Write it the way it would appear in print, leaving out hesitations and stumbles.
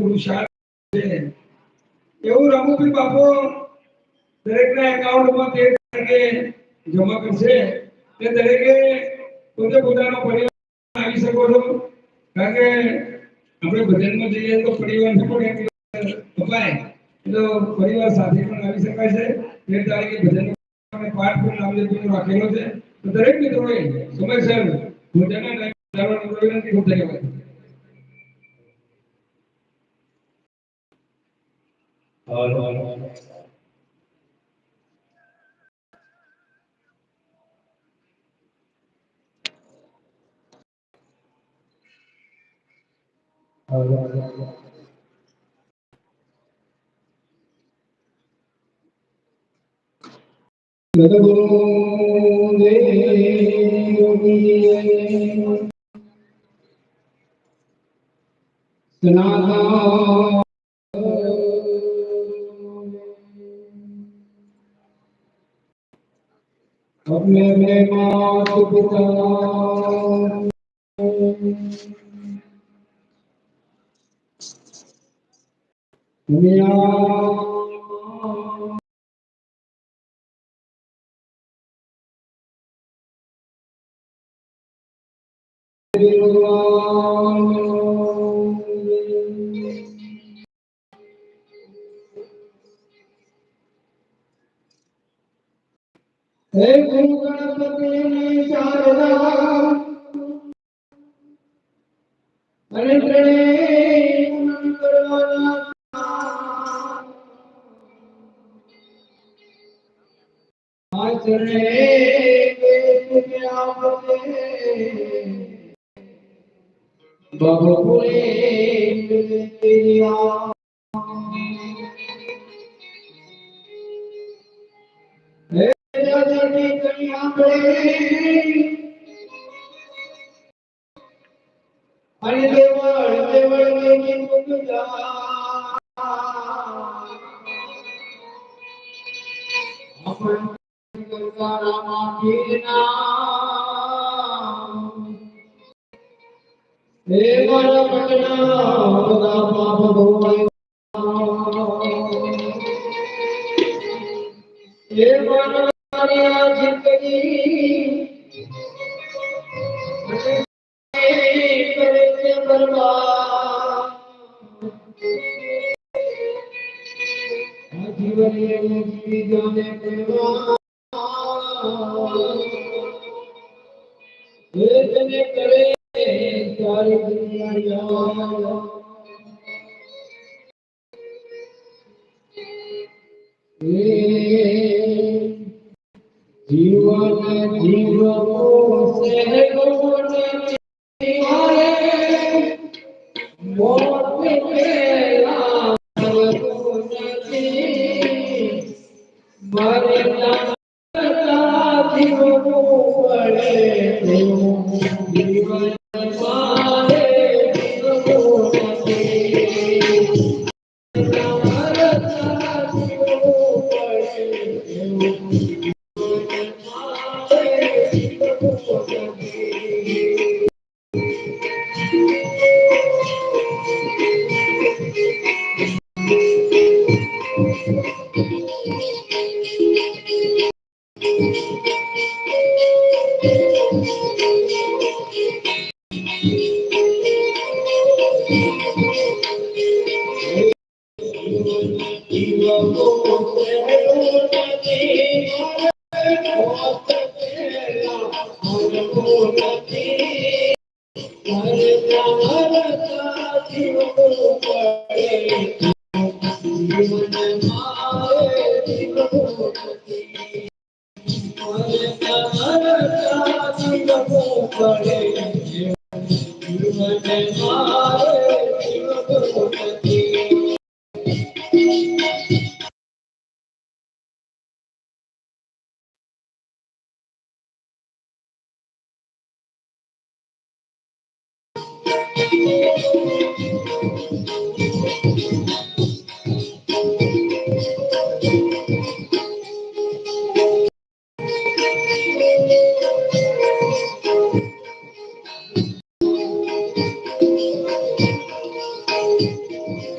પુરુષાર્થ છે એવું રમુભાઈ બાપો દરેકના એકાઉન્ટમાં 13 તારીખે જમા કરશે તે દરેકે પોતે પોતાનો પરિવાર આવી શકો છો કારણ કે આપણે ભજનમાં જઈએ તો પરિવારને પણ અપાય તો પરિવાર સાથે પણ આવી શકાય છે 13 તારીખે ભજન પાઠ પણ નામજપનો રાખેલો છે તો દરેક મિત્રોએ સમયસર ભોજનના ટાઈમ વિનંતી ખૂબ ધન્યવાદ अपने में मात पिता दुनिया हे गुरु गणपति शारदा अरे प्रणय करवाना आचरणे के आवते बबुले तेरिया हे जगती कन्या अरे देवळ देवळ मेनी मुकुजा अपन करताना मागीना हे मन पटना बदा पाप धोय हे मन मारिया जिंदगी करे के बर्बाद जीवन ये जीवी जाने देवा इतने करे सारी दुनिया जीवन जीवो से गुण जीवाए मौत में मरे जीवो पड़े जीवन मारे